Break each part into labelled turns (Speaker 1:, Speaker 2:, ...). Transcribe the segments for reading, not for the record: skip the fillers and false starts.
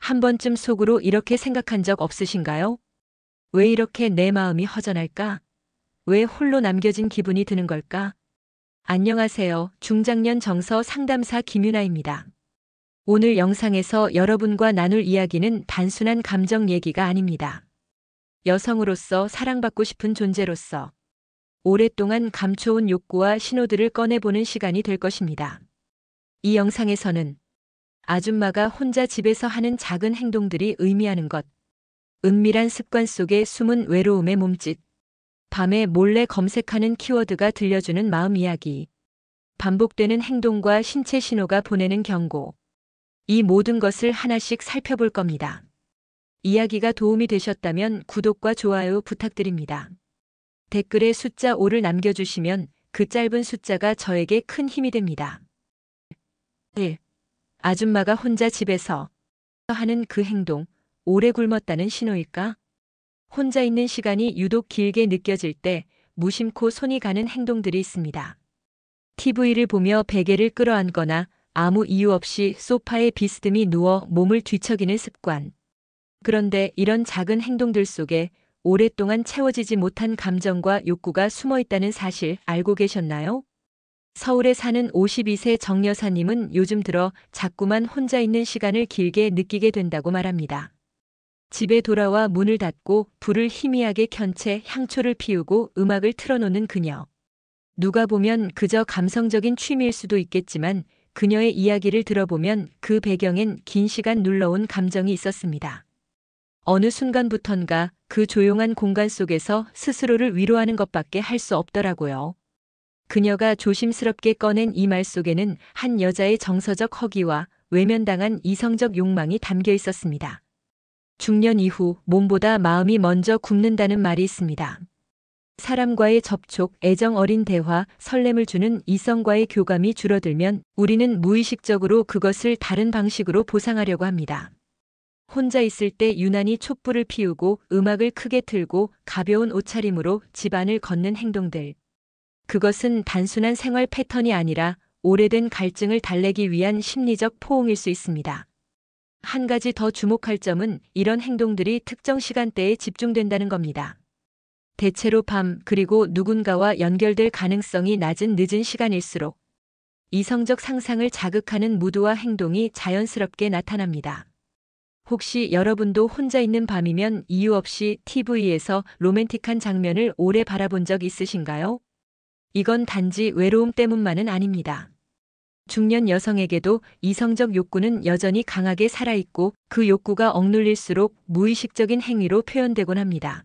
Speaker 1: 한 번쯤 속으로 이렇게 생각한 적 없으신가요? 왜 이렇게 내 마음이 허전할까? 왜 홀로 남겨진 기분이 드는 걸까? 안녕하세요. 중장년 정서 상담사 김유나입니다. 오늘 영상에서 여러분과 나눌 이야기는 단순한 감정 얘기가 아닙니다. 여성으로서 사랑받고 싶은 존재로서 오랫동안 감춰온 욕구와 신호들을 꺼내보는 시간이 될 것입니다. 이 영상에서는 아줌마가 혼자 집에서 하는 작은 행동들이 의미하는 것, 은밀한 습관 속에 숨은 외로움의 몸짓, 밤에 몰래 검색하는 키워드가 들려주는 마음 이야기, 반복되는 행동과 신체 신호가 보내는 경고, 이 모든 것을 하나씩 살펴볼 겁니다. 이야기가 도움이 되셨다면 구독과 좋아요 부탁드립니다. 댓글에 숫자 5를 남겨주시면 그 짧은 숫자가 저에게 큰 힘이 됩니다. 1. 아줌마가 혼자 집에서 하는 그 행동, 오래 굶었다는 신호일까? 혼자 있는 시간이 유독 길게 느껴질 때 무심코 손이 가는 행동들이 있습니다. TV를 보며 베개를 끌어안거나 아무 이유 없이 소파에 비스듬히 누워 몸을 뒤척이는 습관. 그런데 이런 작은 행동들 속에 오랫동안 채워지지 못한 감정과 욕구가 숨어 있다는 사실 알고 계셨나요? 서울에 사는 52세 정 여사님은 요즘 들어 자꾸만 혼자 있는 시간을 길게 느끼게 된다고 말합니다. 집에 돌아와 문을 닫고 불을 희미하게 켠 채 향초를 피우고 음악을 틀어놓는 그녀. 누가 보면 그저 감성적인 취미일 수도 있겠지만 그녀의 이야기를 들어보면 그 배경엔 긴 시간 눌러온 감정이 있었습니다. 어느 순간부턴가 그 조용한 공간 속에서 스스로를 위로하는 것밖에 할 수 없더라고요. 그녀가 조심스럽게 꺼낸 이 말 속에는 한 여자의 정서적 허기와 외면당한 이성적 욕망이 담겨 있었습니다. 중년 이후 몸보다 마음이 먼저 굳는다는 말이 있습니다. 사람과의 접촉, 애정 어린 대화, 설렘을 주는 이성과의 교감이 줄어들면 우리는 무의식적으로 그것을 다른 방식으로 보상하려고 합니다. 혼자 있을 때 유난히 촛불을 피우고 음악을 크게 틀고 가벼운 옷차림으로 집안을 걷는 행동들. 그것은 단순한 생활 패턴이 아니라 오래된 갈증을 달래기 위한 심리적 포옹일 수 있습니다. 한 가지 더 주목할 점은 이런 행동들이 특정 시간대에 집중된다는 겁니다. 대체로 밤 그리고 누군가와 연결될 가능성이 낮은 늦은 시간일수록 이성적 상상을 자극하는 무드와 행동이 자연스럽게 나타납니다. 혹시 여러분도 혼자 있는 밤이면 이유 없이 TV에서 로맨틱한 장면을 오래 바라본 적 있으신가요? 이건 단지 외로움 때문만은 아닙니다. 중년 여성에게도 이성적 욕구는 여전히 강하게 살아있고 그 욕구가 억눌릴수록 무의식적인 행위로 표현되곤 합니다.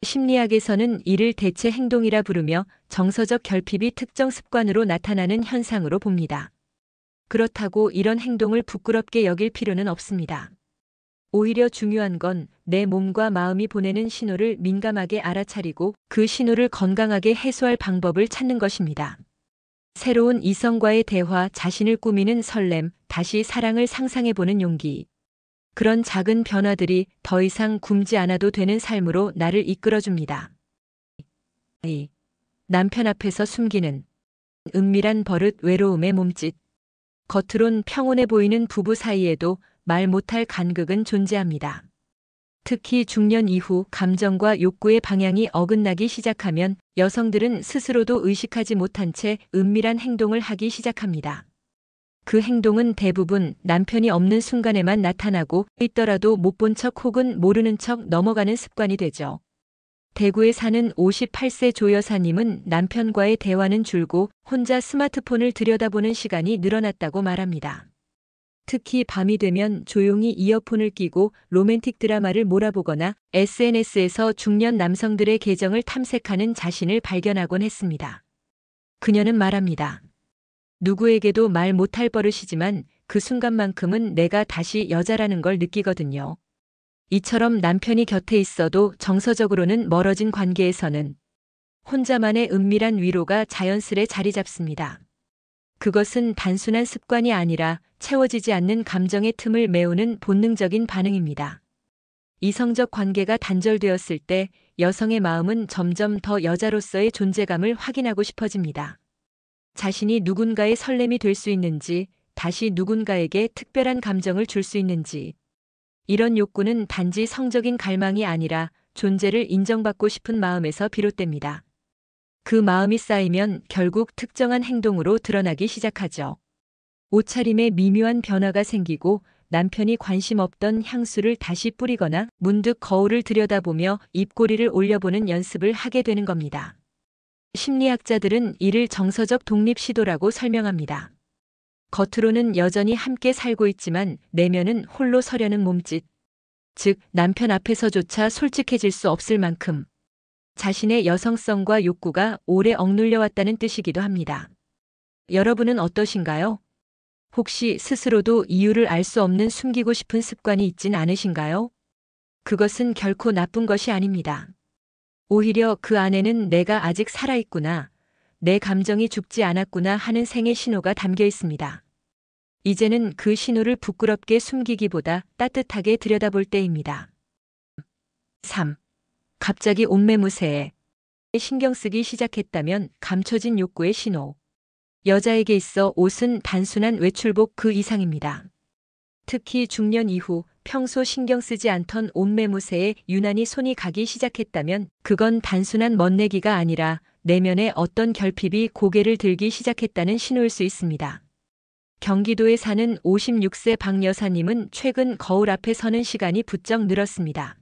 Speaker 1: 심리학에서는 이를 대체 행동이라 부르며 정서적 결핍이 특정 습관으로 나타나는 현상으로 봅니다. 그렇다고 이런 행동을 부끄럽게 여길 필요는 없습니다. 오히려 중요한 건 내 몸과 마음이 보내는 신호를 민감하게 알아차리고 그 신호를 건강하게 해소할 방법을 찾는 것입니다. 새로운 이성과의 대화, 자신을 꾸미는 설렘, 다시 사랑을 상상해보는 용기. 그런 작은 변화들이 더 이상 굶지 않아도 되는 삶으로 나를 이끌어줍니다. 남편 앞에서 숨기는 은밀한 버릇, 외로움의 몸짓. 겉으론 평온해 보이는 부부 사이에도 말 못할 간극은 존재합니다. 특히 중년 이후 감정과 욕구의 방향이 어긋나기 시작하면 여성들은 스스로도 의식하지 못한 채 은밀한 행동을 하기 시작합니다. 그 행동은 대부분 남편이 없는 순간에만 나타나고 있더라도 못 본 척 혹은 모르는 척 넘어가는 습관이 되죠. 대구에 사는 58세 조 여사님은 남편과의 대화는 줄고 혼자 스마트폰을 들여다보는 시간이 늘어났다고 말합니다. 특히 밤이 되면 조용히 이어폰을 끼고 로맨틱 드라마를 몰아보거나 SNS에서 중년 남성들의 계정을 탐색하는 자신을 발견하곤 했습니다. 그녀는 말합니다. 누구에게도 말 못할 버릇이지만 그 순간만큼은 내가 다시 여자라는 걸 느끼거든요. 이처럼 남편이 곁에 있어도 정서적으로는 멀어진 관계에서는 혼자만의 은밀한 위로가 자연스레 자리 잡습니다. 그것은 단순한 습관이 아니라 채워지지 않는 감정의 틈을 메우는 본능적인 반응입니다. 이성적 관계가 단절되었을 때 여성의 마음은 점점 더 여자로서의 존재감을 확인하고 싶어집니다. 자신이 누군가의 설렘이 될 수 있는지, 다시 누군가에게 특별한 감정을 줄 수 있는지, 이런 욕구는 단지 성적인 갈망이 아니라 존재를 인정받고 싶은 마음에서 비롯됩니다. 그 마음이 쌓이면 결국 특정한 행동으로 드러나기 시작하죠. 옷차림에 미묘한 변화가 생기고 남편이 관심 없던 향수를 다시 뿌리거나 문득 거울을 들여다보며 입꼬리를 올려보는 연습을 하게 되는 겁니다. 심리학자들은 이를 정서적 독립 시도라고 설명합니다. 겉으로는 여전히 함께 살고 있지만 내면은 홀로 서려는 몸짓, 즉 남편 앞에서조차 솔직해질 수 없을 만큼 자신의 여성성과 욕구가 오래 억눌려 왔다는 뜻이기도 합니다. 여러분은 어떠신가요? 혹시 스스로도 이유를 알 수 없는 숨기고 싶은 습관이 있진 않으신가요? 그것은 결코 나쁜 것이 아닙니다. 오히려 그 안에는 내가 아직 살아있구나, 내 감정이 죽지 않았구나 하는 생의 신호가 담겨 있습니다. 이제는 그 신호를 부끄럽게 숨기기보다 따뜻하게 들여다볼 때입니다. 3. 갑자기 옷매무새에 신경 쓰기 시작했다면 감춰진 욕구의 신호. 여자에게 있어 옷은 단순한 외출복 그 이상입니다. 특히 중년 이후 평소 신경 쓰지 않던 옷매무새에 유난히 손이 가기 시작했다면 그건 단순한 멋내기가 아니라 내면의 어떤 결핍이 고개를 들기 시작했다는 신호일 수 있습니다. 경기도에 사는 56세 박 여사님은 최근 거울 앞에 서는 시간이 부쩍 늘었습니다.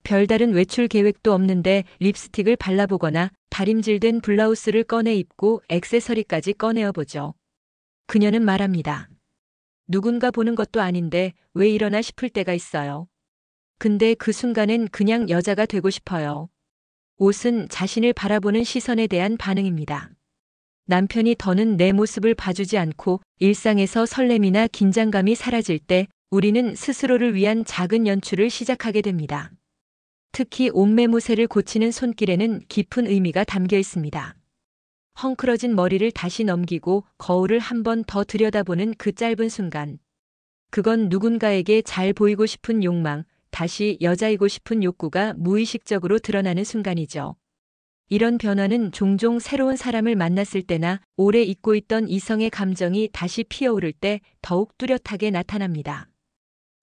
Speaker 1: 별다른 외출 계획도 없는데 립스틱을 발라보거나 다림질된 블라우스를 꺼내 입고 액세서리까지 꺼내어보죠. 그녀는 말합니다. 누군가 보는 것도 아닌데 왜 이러나 싶을 때가 있어요. 근데 그 순간엔 그냥 여자가 되고 싶어요. 옷은 자신을 바라보는 시선에 대한 반응입니다. 남편이 더는 내 모습을 봐주지 않고 일상에서 설렘이나 긴장감이 사라질 때 우리는 스스로를 위한 작은 연출을 시작하게 됩니다. 특히 옷매무새를 고치는 손길에는 깊은 의미가 담겨 있습니다. 헝클어진 머리를 다시 넘기고 거울을 한 번 더 들여다보는 그 짧은 순간. 그건 누군가에게 잘 보이고 싶은 욕망, 다시 여자이고 싶은 욕구가 무의식적으로 드러나는 순간이죠. 이런 변화는 종종 새로운 사람을 만났을 때나 오래 잊고 있던 이성의 감정이 다시 피어오를 때 더욱 뚜렷하게 나타납니다.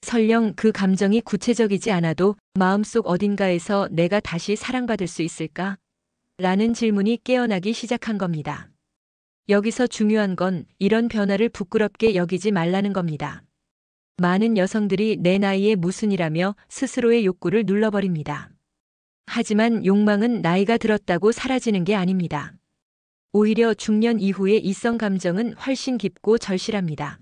Speaker 1: 설령 그 감정이 구체적이지 않아도 마음속 어딘가에서 내가 다시 사랑받을 수 있을까? 라는 질문이 깨어나기 시작한 겁니다. 여기서 중요한 건 이런 변화를 부끄럽게 여기지 말라는 겁니다. 많은 여성들이 내 나이에 무슨이라며 스스로의 욕구를 눌러버립니다. 하지만 욕망은 나이가 들었다고 사라지는 게 아닙니다. 오히려 중년 이후의 이성 감정은 훨씬 깊고 절실합니다.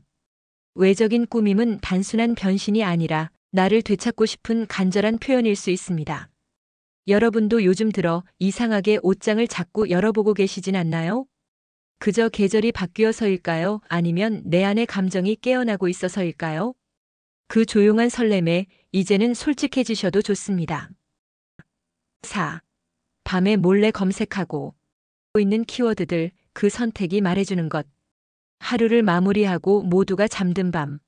Speaker 1: 외적인 꾸밈은 단순한 변신이 아니라 나를 되찾고 싶은 간절한 표현일 수 있습니다. 여러분도 요즘 들어 이상하게 옷장을 자꾸 열어보고 계시진 않나요? 그저 계절이 바뀌어서일까요? 아니면 내 안의 감정이 깨어나고 있어서일까요? 그 조용한 설렘에 이제는 솔직해지셔도 좋습니다. 4. 밤에 몰래 검색하고 있는 키워드들, 그 선택이 말해주는 것. 하루를 마무리하고 모두가 잠든 밤.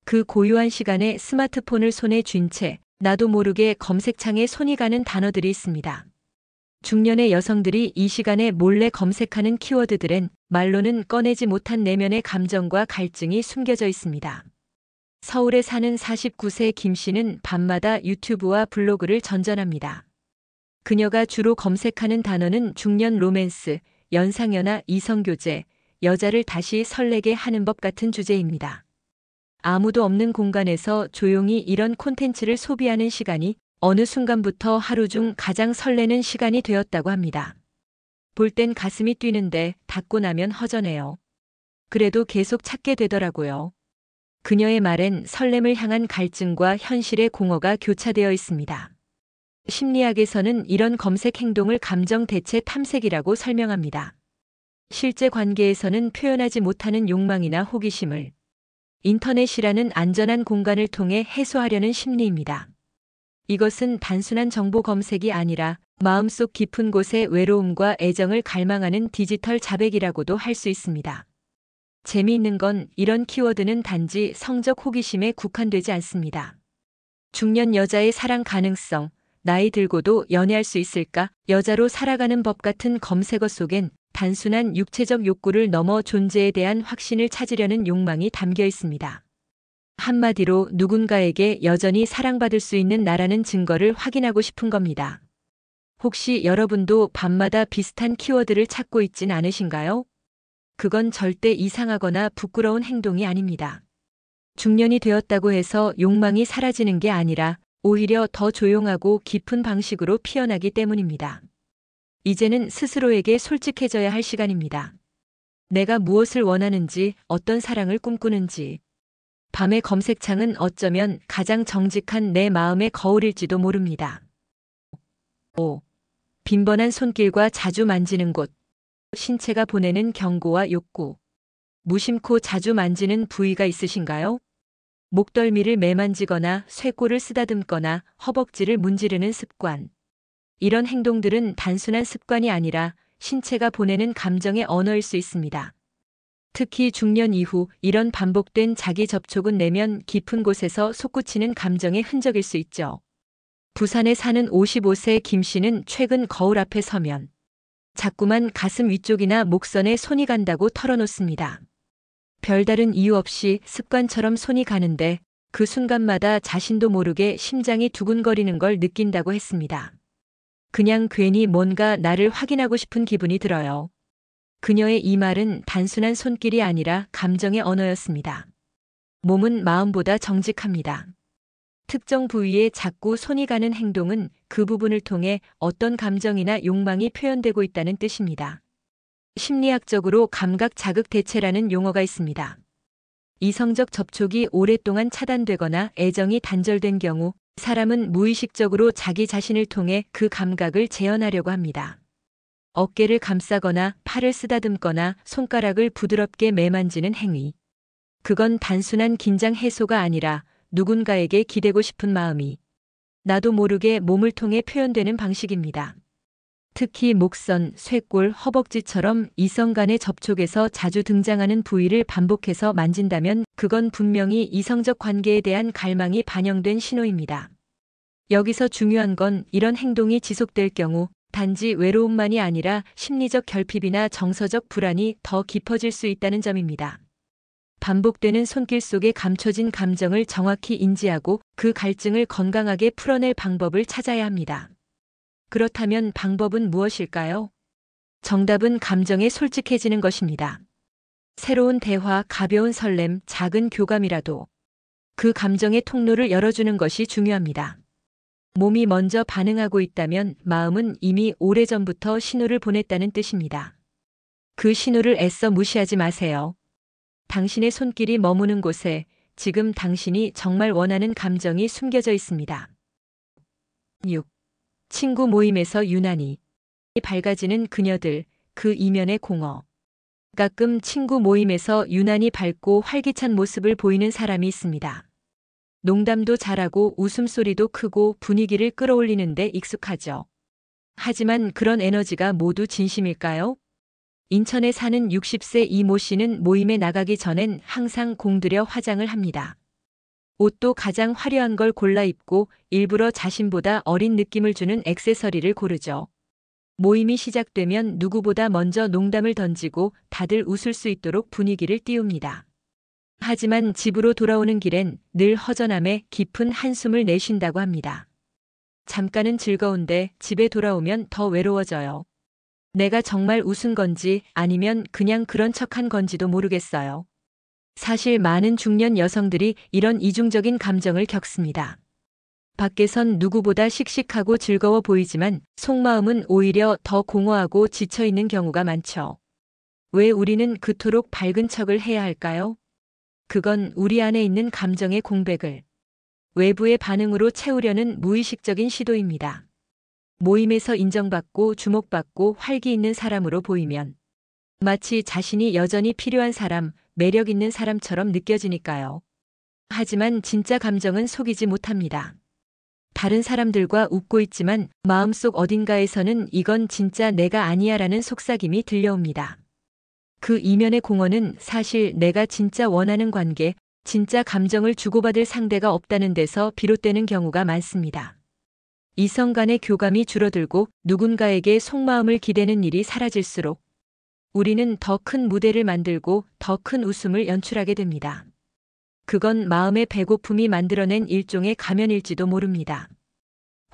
Speaker 1: 그 고요한 시간에 스마트폰을 손에 쥔 채 나도 모르게 검색창에 손이 가는 단어들이 있습니다. 중년의 여성들이 이 시간에 몰래 검색하는 키워드들엔 말로는 꺼내지 못한 내면의 감정과 갈증이 숨겨져 있습니다. 서울에 사는 49세 김 씨는 밤마다 유튜브와 블로그를 전전합니다. 그녀가 주로 검색하는 단어는 중년 로맨스, 연상연하 이성교제, 여자를 다시 설레게 하는 법 같은 주제입니다. 아무도 없는 공간에서 조용히 이런 콘텐츠를 소비하는 시간이 어느 순간부터 하루 중 가장 설레는 시간이 되었다고 합니다. 볼 땐 가슴이 뛰는데 닫고 나면 허전해요. 그래도 계속 찾게 되더라고요. 그녀의 말엔 설렘을 향한 갈증과 현실의 공허가 교차되어 있습니다. 심리학에서는 이런 검색 행동을 감정 대체 탐색이라고 설명합니다. 실제 관계에서는 표현하지 못하는 욕망이나 호기심을 인터넷이라는 안전한 공간을 통해 해소하려는 심리입니다. 이것은 단순한 정보 검색이 아니라 마음속 깊은 곳의 외로움과 애정을 갈망하는 디지털 자백이라고도 할 수 있습니다. 재미있는 건 이런 키워드는 단지 성적 호기심에 국한되지 않습니다. 중년 여자의 사랑 가능성, 나이 들고도 연애할 수 있을까? 여자로 살아가는 법 같은 검색어 속엔 단순한 육체적 욕구를 넘어 존재에 대한 확신을 찾으려는 욕망이 담겨 있습니다. 한마디로 누군가에게 여전히 사랑받을 수 있는 나라는 증거를 확인하고 싶은 겁니다. 혹시 여러분도 밤마다 비슷한 키워드를 찾고 있진 않으신가요? 그건 절대 이상하거나 부끄러운 행동이 아닙니다. 중년이 되었다고 해서 욕망이 사라지는 게 아니라 오히려 더 조용하고 깊은 방식으로 피어나기 때문입니다. 이제는 스스로에게 솔직해져야 할 시간입니다. 내가 무엇을 원하는지, 어떤 사랑을 꿈꾸는지. 밤의 검색창은 어쩌면 가장 정직한 내 마음의 거울일지도 모릅니다. 5. 빈번한 손길과 자주 만지는 곳. 신체가 보내는 경고와 욕구. 무심코 자주 만지는 부위가 있으신가요? 목덜미를 매만지거나 쇄골을 쓰다듬거나 허벅지를 문지르는 습관. 이런 행동들은 단순한 습관이 아니라 신체가 보내는 감정의 언어일 수 있습니다. 특히 중년 이후 이런 반복된 자기 접촉은 내면 깊은 곳에서 솟구치는 감정의 흔적일 수 있죠. 부산에 사는 55세 김 씨는 최근 거울 앞에 서면 자꾸만 가슴 위쪽이나 목선에 손이 간다고 털어놓습니다. 별다른 이유 없이 습관처럼 손이 가는데 그 순간마다 자신도 모르게 심장이 두근거리는 걸 느낀다고 했습니다. 그냥 괜히 뭔가 나를 확인하고 싶은 기분이 들어요. 그녀의 이 말은 단순한 손길이 아니라 감정의 언어였습니다. 몸은 마음보다 정직합니다. 특정 부위에 자꾸 손이 가는 행동은 그 부분을 통해 어떤 감정이나 욕망이 표현되고 있다는 뜻입니다. 심리학적으로 감각 자극 대체라는 용어가 있습니다. 이성적 접촉이 오랫동안 차단되거나 애정이 단절된 경우 사람은 무의식적으로 자기 자신을 통해 그 감각을 재현하려고 합니다. 어깨를 감싸거나 팔을 쓰다듬거나 손가락을 부드럽게 매만지는 행위. 그건 단순한 긴장 해소가 아니라 누군가에게 기대고 싶은 마음이 나도 모르게 몸을 통해 표현되는 방식입니다. 특히 목선, 쇄골, 허벅지처럼 이성 간의 접촉에서 자주 등장하는 부위를 반복해서 만진다면 그건 분명히 이성적 관계에 대한 갈망이 반영된 신호입니다. 여기서 중요한 건 이런 행동이 지속될 경우 단지 외로움만이 아니라 심리적 결핍이나 정서적 불안이 더 깊어질 수 있다는 점입니다. 반복되는 손길 속에 감춰진 감정을 정확히 인지하고 그 갈증을 건강하게 풀어낼 방법을 찾아야 합니다. 그렇다면 방법은 무엇일까요? 정답은 감정에 솔직해지는 것입니다. 새로운 대화, 가벼운 설렘, 작은 교감이라도 그 감정의 통로를 열어주는 것이 중요합니다. 몸이 먼저 반응하고 있다면 마음은 이미 오래전부터 신호를 보냈다는 뜻입니다. 그 신호를 애써 무시하지 마세요. 당신의 손길이 머무는 곳에 지금 당신이 정말 원하는 감정이 숨겨져 있습니다. 6. 친구 모임에서 유난히 밝아지는 그녀들, 그 이면의 공허. 가끔 친구 모임에서 유난히 밝고 활기찬 모습을 보이는 사람이 있습니다. 농담도 잘하고 웃음소리도 크고 분위기를 끌어올리는데 익숙하죠. 하지만 그런 에너지가 모두 진심일까요? 인천에 사는 60세 이모 씨는 모임에 나가기 전엔 항상 공들여 화장을 합니다. 옷도 가장 화려한 걸 골라 입고 일부러 자신보다 어린 느낌을 주는 액세서리를 고르죠. 모임이 시작되면 누구보다 먼저 농담을 던지고 다들 웃을 수 있도록 분위기를 띄웁니다. 하지만 집으로 돌아오는 길엔 늘 허전함에 깊은 한숨을 내쉰다고 합니다. 잠깐은 즐거운데 집에 돌아오면 더 외로워져요. 내가 정말 웃은 건지 아니면 그냥 그런 척한 건지도 모르겠어요. 사실 많은 중년 여성들이 이런 이중적인 감정을 겪습니다. 밖에선 누구보다 씩씩하고 즐거워 보이지만 속마음은 오히려 더 공허하고 지쳐있는 경우가 많죠. 왜 우리는 그토록 밝은 척을 해야 할까요? 그건 우리 안에 있는 감정의 공백을 외부의 반응으로 채우려는 무의식적인 시도입니다. 모임에서 인정받고 주목받고 활기 있는 사람으로 보이면 마치 자신이 여전히 필요한 사람, 매력 있는 사람처럼 느껴지니까요. 하지만 진짜 감정은 속이지 못합니다. 다른 사람들과 웃고 있지만 마음속 어딘가에서는 이건 진짜 내가 아니야라는 속삭임이 들려옵니다. 그 이면의 공허는 사실 내가 진짜 원하는 관계, 진짜 감정을 주고받을 상대가 없다는 데서 비롯되는 경우가 많습니다. 이성 간의 교감이 줄어들고 누군가에게 속마음을 기대는 일이 사라질수록 우리는 더 큰 무대를 만들고 더 큰 웃음을 연출하게 됩니다. 그건 마음의 배고픔이 만들어낸 일종의 가면일지도 모릅니다.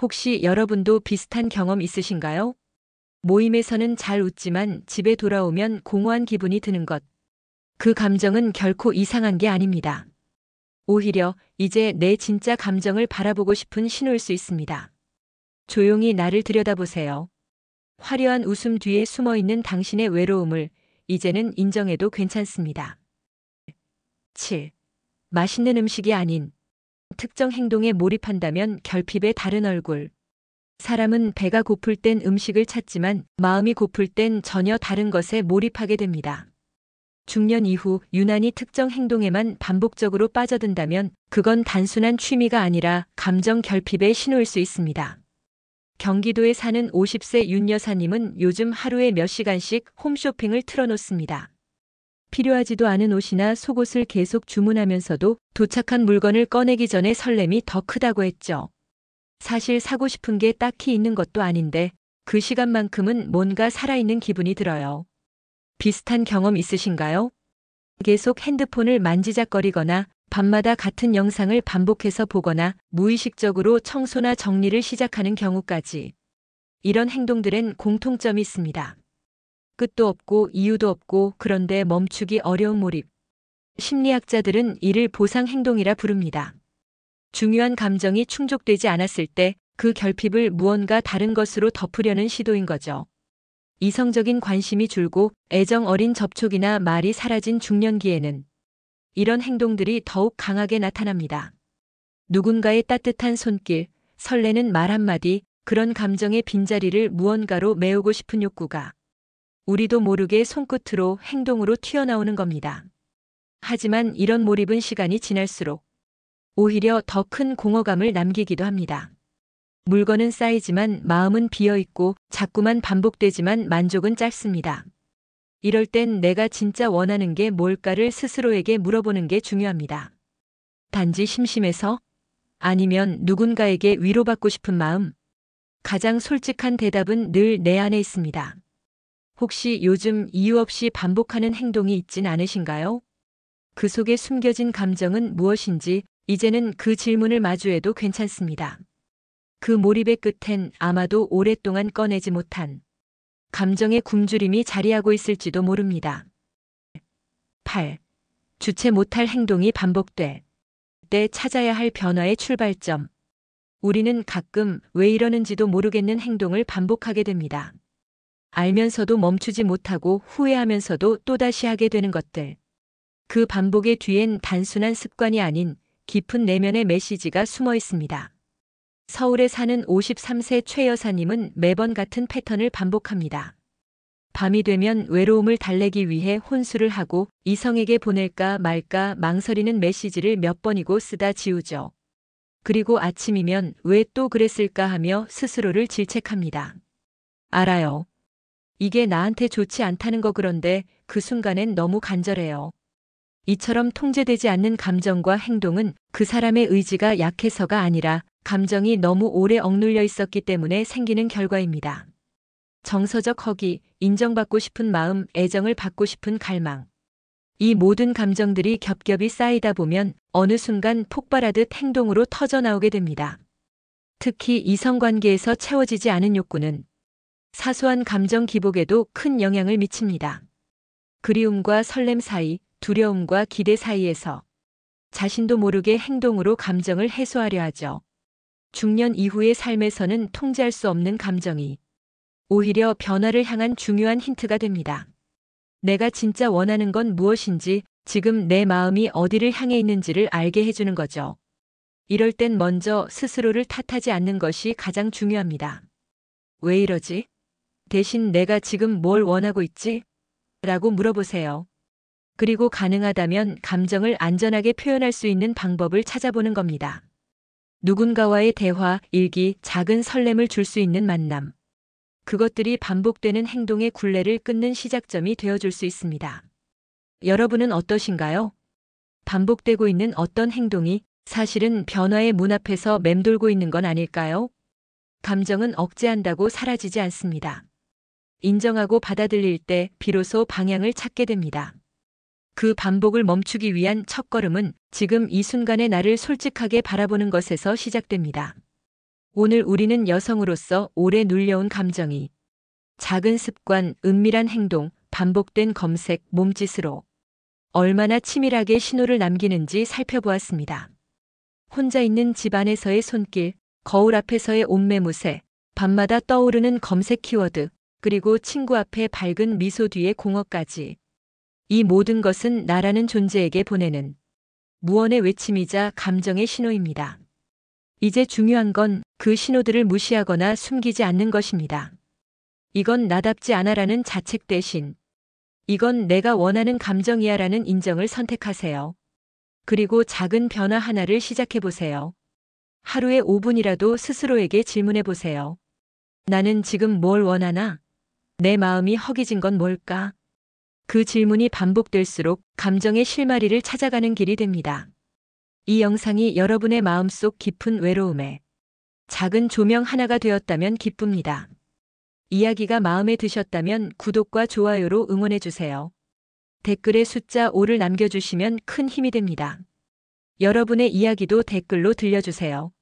Speaker 1: 혹시 여러분도 비슷한 경험 있으신가요? 모임에서는 잘 웃지만 집에 돌아오면 공허한 기분이 드는 것. 그 감정은 결코 이상한 게 아닙니다. 오히려 이제 내 진짜 감정을 바라보고 싶은 신호일 수 있습니다. 조용히 나를 들여다보세요. 화려한 웃음 뒤에 숨어 있는 당신의 외로움을 이제는 인정해도 괜찮습니다. 7. 맛있는 음식이 아닌 특정 행동에 몰입한다면 결핍의 다른 얼굴. 사람은 배가 고플 땐 음식을 찾지만 마음이 고플 땐 전혀 다른 것에 몰입하게 됩니다. 중년 이후 유난히 특정 행동에만 반복적으로 빠져든다면 그건 단순한 취미가 아니라 감정 결핍의 신호일 수 있습니다. 경기도에 사는 50세 윤 여사님은 요즘 하루에 몇 시간씩 홈쇼핑을 틀어놓습니다. 필요하지도 않은 옷이나 속옷을 계속 주문하면서도 도착한 물건을 꺼내기 전에 설렘이 더 크다고 했죠. 사실 사고 싶은 게 딱히 있는 것도 아닌데 그 시간만큼은 뭔가 살아있는 기분이 들어요. 비슷한 경험 있으신가요? 계속 핸드폰을 만지작거리거나 밤마다 같은 영상을 반복해서 보거나 무의식적으로 청소나 정리를 시작하는 경우까지. 이런 행동들엔 공통점이 있습니다. 끝도 없고 이유도 없고 그런데 멈추기 어려운 몰입. 심리학자들은 이를 보상 행동이라 부릅니다. 중요한 감정이 충족되지 않았을 때 그 결핍을 무언가 다른 것으로 덮으려는 시도인 거죠. 이성적인 관심이 줄고 애정 어린 접촉이나 말이 사라진 중년기에는 이런 행동들이 더욱 강하게 나타납니다. 누군가의 따뜻한 손길, 설레는 말 한마디, 그런 감정의 빈자리를 무언가로 메우고 싶은 욕구가 우리도 모르게 손끝으로 행동으로 튀어나오는 겁니다. 하지만 이런 몰입은 시간이 지날수록 오히려 더 큰 공허감을 남기기도 합니다. 물건은 쌓이지만 마음은 비어있고 자꾸만 반복되지만 만족은 짧습니다. 이럴 땐 내가 진짜 원하는 게 뭘까를 스스로에게 물어보는 게 중요합니다. 단지 심심해서? 아니면 누군가에게 위로받고 싶은 마음? 가장 솔직한 대답은 늘 내 안에 있습니다. 혹시 요즘 이유 없이 반복하는 행동이 있진 않으신가요? 그 속에 숨겨진 감정은 무엇인지 이제는 그 질문을 마주해도 괜찮습니다. 그 몰입의 끝엔 아마도 오랫동안 꺼내지 못한 감정의 굶주림이 자리하고 있을지도 모릅니다. 8. 주체 못할 행동이 반복돼. 때 찾아야 할 변화의 출발점. 우리는 가끔 왜 이러는지도 모르겠는 행동을 반복하게 됩니다. 알면서도 멈추지 못하고 후회하면서도 또다시 하게 되는 것들. 그 반복의 뒤엔 단순한 습관이 아닌 깊은 내면의 메시지가 숨어 있습니다. 서울에 사는 53세 최 여사님은 매번 같은 패턴을 반복합니다. 밤이 되면 외로움을 달래기 위해 혼술을 하고 이성에게 보낼까 말까 망설이는 메시지를 몇 번이고 쓰다 지우죠. 그리고 아침이면 왜 또 그랬을까 하며 스스로를 질책합니다. 알아요. 이게 나한테 좋지 않다는 거 그런데 그 순간엔 너무 간절해요. 이처럼 통제되지 않는 감정과 행동은 그 사람의 의지가 약해서가 아니라 감정이 너무 오래 억눌려 있었기 때문에 생기는 결과입니다. 정서적 허기, 인정받고 싶은 마음, 애정을 받고 싶은 갈망. 이 모든 감정들이 겹겹이 쌓이다 보면 어느 순간 폭발하듯 행동으로 터져나오게 됩니다. 특히 이성관계에서 채워지지 않은 욕구는 사소한 감정 기복에도 큰 영향을 미칩니다. 그리움과 설렘 사이, 두려움과 기대 사이에서 자신도 모르게 행동으로 감정을 해소하려 하죠. 중년 이후의 삶에서는 통제할 수 없는 감정이 오히려 변화를 향한 중요한 힌트가 됩니다. 내가 진짜 원하는 건 무엇인지, 지금 내 마음이 어디를 향해 있는지를 알게 해주는 거죠. 이럴 땐 먼저 스스로를 탓하지 않는 것이 가장 중요합니다. 왜 이러지? 대신 내가 지금 뭘 원하고 있지? 라고 물어보세요. 그리고 가능하다면 감정을 안전하게 표현할 수 있는 방법을 찾아보는 겁니다. 누군가와의 대화, 일기, 작은 설렘을 줄 수 있는 만남. 그것들이 반복되는 행동의 굴레를 끊는 시작점이 되어줄 수 있습니다. 여러분은 어떠신가요? 반복되고 있는 어떤 행동이 사실은 변화의 문 앞에서 맴돌고 있는 건 아닐까요? 감정은 억제한다고 사라지지 않습니다. 인정하고 받아들일 때 비로소 방향을 찾게 됩니다. 그 반복을 멈추기 위한 첫걸음은 지금 이 순간의 나를 솔직하게 바라보는 것에서 시작됩니다. 오늘 우리는 여성으로서 오래 눌려온 감정이 작은 습관, 은밀한 행동, 반복된 검색, 몸짓으로 얼마나 치밀하게 신호를 남기는지 살펴보았습니다. 혼자 있는 집 안에서의 손길, 거울 앞에서의 옷매무새, 밤마다 떠오르는 검색 키워드, 그리고 친구 앞에 밝은 미소 뒤의 공허까지. 이 모든 것은 나라는 존재에게 보내는 무언의 외침이자 감정의 신호입니다. 이제 중요한 건 그 신호들을 무시하거나 숨기지 않는 것입니다. 이건 나답지 않아라는 자책 대신 이건 내가 원하는 감정이야라는 인정을 선택하세요. 그리고 작은 변화 하나를 시작해 보세요. 하루에 5분이라도 스스로에게 질문해 보세요. 나는 지금 뭘 원하나? 내 마음이 허기진 건 뭘까? 그 질문이 반복될수록 감정의 실마리를 찾아가는 길이 됩니다. 이 영상이 여러분의 마음속 깊은 외로움에 작은 조명 하나가 되었다면 기쁩니다. 이야기가 마음에 드셨다면 구독과 좋아요로 응원해 주세요. 댓글에 숫자 5를 남겨주시면 큰 힘이 됩니다. 여러분의 이야기도 댓글로 들려주세요.